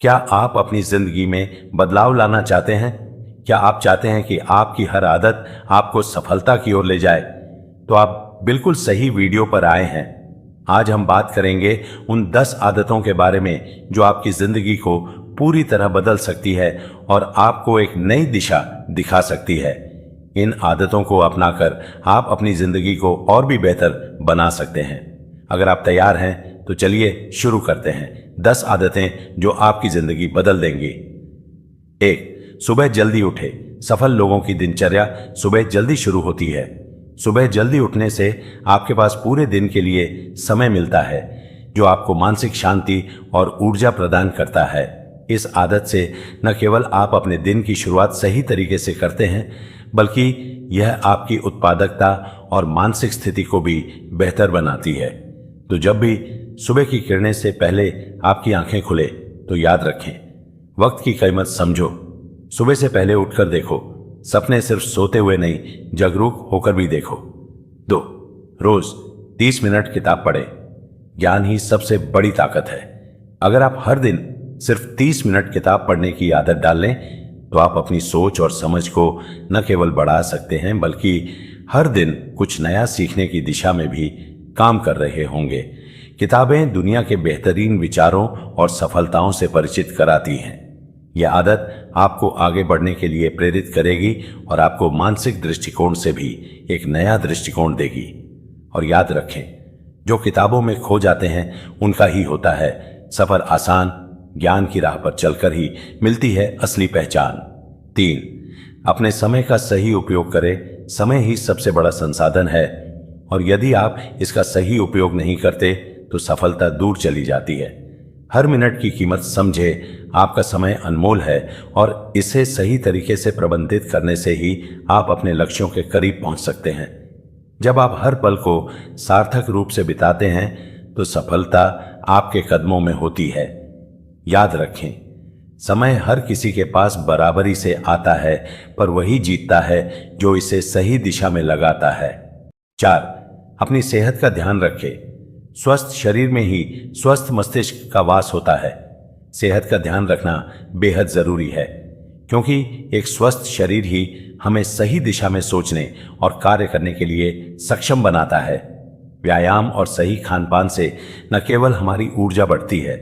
क्या आप अपनी जिंदगी में बदलाव लाना चाहते हैं? क्या आप चाहते हैं कि आपकी हर आदत आपको सफलता की ओर ले जाए? तो आप बिल्कुल सही वीडियो पर आए हैं। आज हम बात करेंगे उन 10 आदतों के बारे में जो आपकी जिंदगी को पूरी तरह बदल सकती है और आपको एक नई दिशा दिखा सकती है। इन आदतों को अपनाकर आप अपनी जिंदगी को और भी बेहतर बना सकते हैं। अगर आप तैयार हैं तो चलिए शुरू करते हैं। 10 आदतें जो आपकी जिंदगी बदल देंगी। 1. सुबह जल्दी उठे। सफल लोगों की दिनचर्या सुबह जल्दी शुरू होती है। सुबह जल्दी उठने से आपके पास पूरे दिन के लिए समय मिलता है, जो आपको मानसिक शांति और ऊर्जा प्रदान करता है। इस आदत से न केवल आप अपने दिन की शुरुआत सही तरीके से करते हैं, बल्कि यह आपकी उत्पादकता और मानसिक स्थिति को भी बेहतर बनाती है। तो जब भी सुबह की किरणें से पहले आपकी आंखें खुले तो याद रखें, वक्त की कीमत समझो। सुबह से पहले उठकर देखो। सपने सिर्फ सोते हुए नहीं, जागरूक होकर भी देखो। 2. रोज 30 मिनट किताब पढ़ें। ज्ञान ही सबसे बड़ी ताकत है। अगर आप हर दिन सिर्फ 30 मिनट किताब पढ़ने की आदत डाल लें तो आप अपनी सोच और समझ को न केवल बढ़ा सकते हैं, बल्कि हर दिन कुछ नया सीखने की दिशा में भी काम कर रहे होंगे। किताबें दुनिया के बेहतरीन विचारों और सफलताओं से परिचित कराती हैं। यह आदत आपको आगे बढ़ने के लिए प्रेरित करेगी और आपको मानसिक दृष्टिकोण से भी एक नया दृष्टिकोण देगी। और याद रखें, जो किताबों में खो जाते हैं उनका ही होता है सफर आसान। ज्ञान की राह पर चलकर ही मिलती है असली पहचान। 3. अपने समय का सही उपयोग करें। समय ही सबसे बड़ा संसाधन है और यदि आप इसका सही उपयोग नहीं करते तो सफलता दूर चली जाती है। हर मिनट की कीमत समझे। आपका समय अनमोल है और इसे सही तरीके से प्रबंधित करने से ही आप अपने लक्ष्यों के करीब पहुंच सकते हैं। जब आप हर पल को सार्थक रूप से बिताते हैं तो सफलता आपके कदमों में होती है। याद रखें, समय हर किसी के पास बराबरी से आता है, पर वही जीतता है जो इसे सही दिशा में लगाता है। 4. अपनी सेहत का ध्यान रखें। स्वस्थ शरीर में ही स्वस्थ मस्तिष्क का वास होता है। सेहत का ध्यान रखना बेहद जरूरी है, क्योंकि एक स्वस्थ शरीर ही हमें सही दिशा में सोचने और कार्य करने के लिए सक्षम बनाता है। व्यायाम और सही खानपान से न केवल हमारी ऊर्जा बढ़ती है,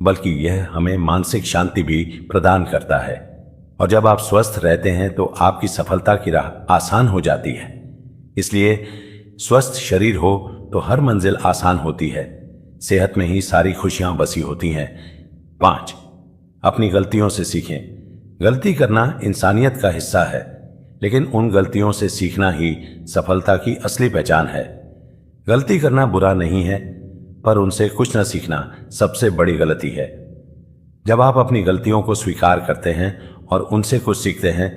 बल्कि यह हमें मानसिक शांति भी प्रदान करता है। और जब आप स्वस्थ रहते हैं तो आपकी सफलता की राह आसान हो जाती है। इसलिए स्वस्थ शरीर हो तो हर मंजिल आसान होती है। सेहत में ही सारी खुशियां बसी होती हैं। 5. अपनी गलतियों से सीखें। गलती करना इंसानियत का हिस्सा है, लेकिन उन गलतियों से सीखना ही सफलता की असली पहचान है। गलती करना बुरा नहीं है, पर उनसे कुछ न सीखना सबसे बड़ी गलती है। जब आप अपनी गलतियों को स्वीकार करते हैं और उनसे कुछ सीखते हैं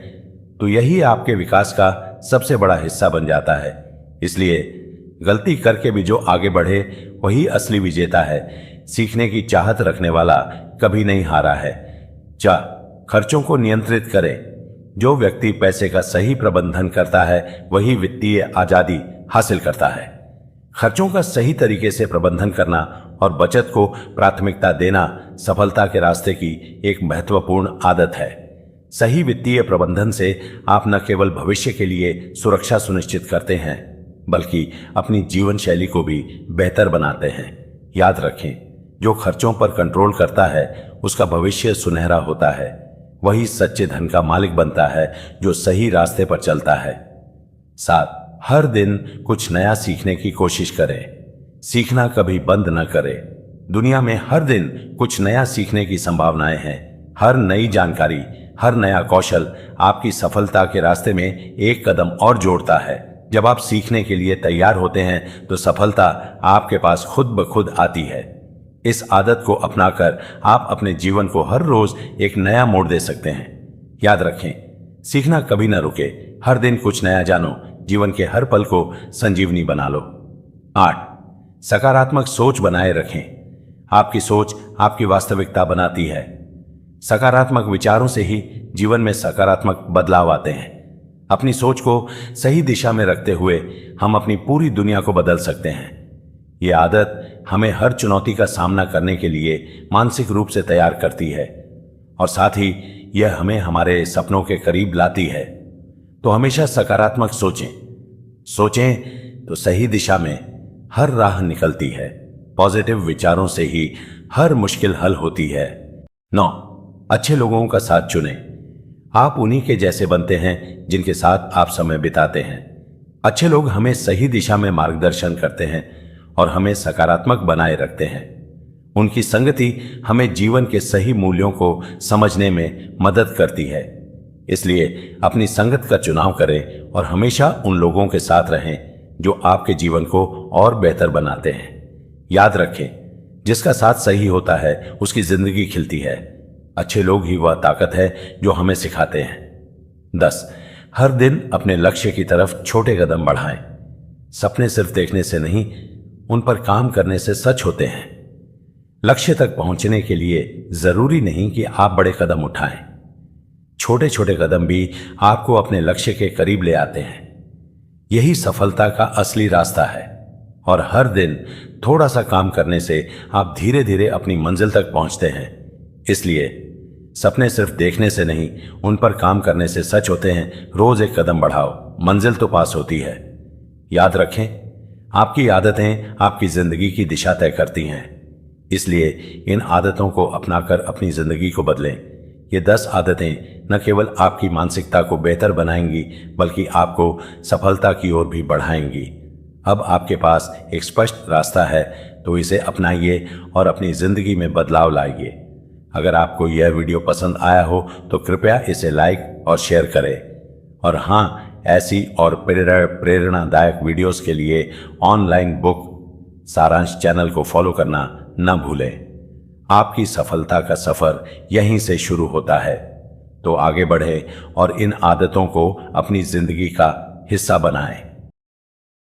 तो यही आपके विकास का सबसे बड़ा हिस्सा बन जाता है। इसलिए गलती करके भी जो आगे बढ़े वही असली विजेता है। सीखने की चाहत रखने वाला कभी नहीं हारा है। 4. खर्चों को नियंत्रित करें। जो व्यक्ति पैसे का सही प्रबंधन करता है वही वित्तीय आजादी हासिल करता है। खर्चों का सही तरीके से प्रबंधन करना और बचत को प्राथमिकता देना सफलता के रास्ते की एक महत्वपूर्ण आदत है। सही वित्तीय प्रबंधन से आप न केवल भविष्य के लिए सुरक्षा सुनिश्चित करते हैं, बल्कि अपनी जीवन शैली को भी बेहतर बनाते हैं। याद रखें, जो खर्चों पर कंट्रोल करता है उसका भविष्य सुनहरा होता है। वही सच्चे धन का मालिक बनता है जो सही रास्ते पर चलता है। 7. हर दिन कुछ नया सीखने की कोशिश करें। सीखना कभी बंद न करें। दुनिया में हर दिन कुछ नया सीखने की संभावनाएं हैं। हर नई जानकारी, हर नया कौशल आपकी सफलता के रास्ते में एक कदम और जोड़ता है। जब आप सीखने के लिए तैयार होते हैं तो सफलता आपके पास खुद ब खुद आती है। इस आदत को अपनाकर आप अपने जीवन को हर रोज एक नया मोड़ दे सकते हैं। याद रखें, सीखना कभी ना रुके। हर दिन कुछ नया जानो। जीवन के हर पल को संजीवनी बना लो। 8. सकारात्मक सोच बनाए रखें। आपकी सोच आपकी वास्तविकता बनाती है। सकारात्मक विचारों से ही जीवन में सकारात्मक बदलाव आते हैं। अपनी सोच को सही दिशा में रखते हुए हम अपनी पूरी दुनिया को बदल सकते हैं। ये आदत हमें हर चुनौती का सामना करने के लिए मानसिक रूप से तैयार करती है। और साथ ही यह हमें हमारे सपनों के करीब लाती है। तो हमेशा सकारात्मक सोचें तो सही दिशा में हर राह निकलती है। पॉजिटिव विचारों से ही हर मुश्किल हल होती है। 9, अच्छे लोगों का साथ चुनें। आप उन्हीं के जैसे बनते हैं जिनके साथ आप समय बिताते हैं। अच्छे लोग हमें सही दिशा में मार्गदर्शन करते हैं और हमें सकारात्मक बनाए रखते हैं। उनकी संगति हमें जीवन के सही मूल्यों को समझने में मदद करती है। इसलिए अपनी संगत का चुनाव करें और हमेशा उन लोगों के साथ रहें जो आपके जीवन को और बेहतर बनाते हैं। याद रखें, जिसका साथ सही होता है उसकी जिंदगी खिलती है। अच्छे लोग ही वह ताकत है जो हमें सिखाते हैं। 10, हर दिन अपने लक्ष्य की तरफ छोटे कदम बढ़ाएं। सपने सिर्फ देखने से नहीं, उन पर काम करने से सच होते हैं। लक्ष्य तक पहुंचने के लिए जरूरी नहीं कि आप बड़े कदम उठाएं। छोटे छोटे कदम भी आपको अपने लक्ष्य के करीब ले आते हैं। यही सफलता का असली रास्ता है। और हर दिन थोड़ा सा काम करने से आप धीरे धीरे अपनी मंजिल तक पहुंचते हैं। इसलिए सपने सिर्फ देखने से नहीं, उन पर काम करने से सच होते हैं। रोज एक कदम बढ़ाओ, मंजिल तो पास होती है। याद रखें, आपकी आदतें आपकी जिंदगी की दिशा तय करती हैं। इसलिए इन आदतों को अपनाकर अपनी जिंदगी को बदलें। ये 10 आदतें न केवल आपकी मानसिकता को बेहतर बनाएंगी बल्कि आपको सफलता की ओर भी बढ़ाएंगी। अब आपके पास एक स्पष्ट रास्ता है, तो इसे अपनाइए और अपनी जिंदगी में बदलाव लाइए। अगर आपको यह वीडियो पसंद आया हो तो कृपया इसे लाइक और शेयर करें। और हाँ, ऐसी और प्रेरणादायक वीडियोस के लिए ऑनलाइन बुक सारांश चैनल को फॉलो करना न भूलें। आपकी सफलता का सफर यहीं से शुरू होता है। तो आगे बढ़ें और इन आदतों को अपनी जिंदगी का हिस्सा बनाएं।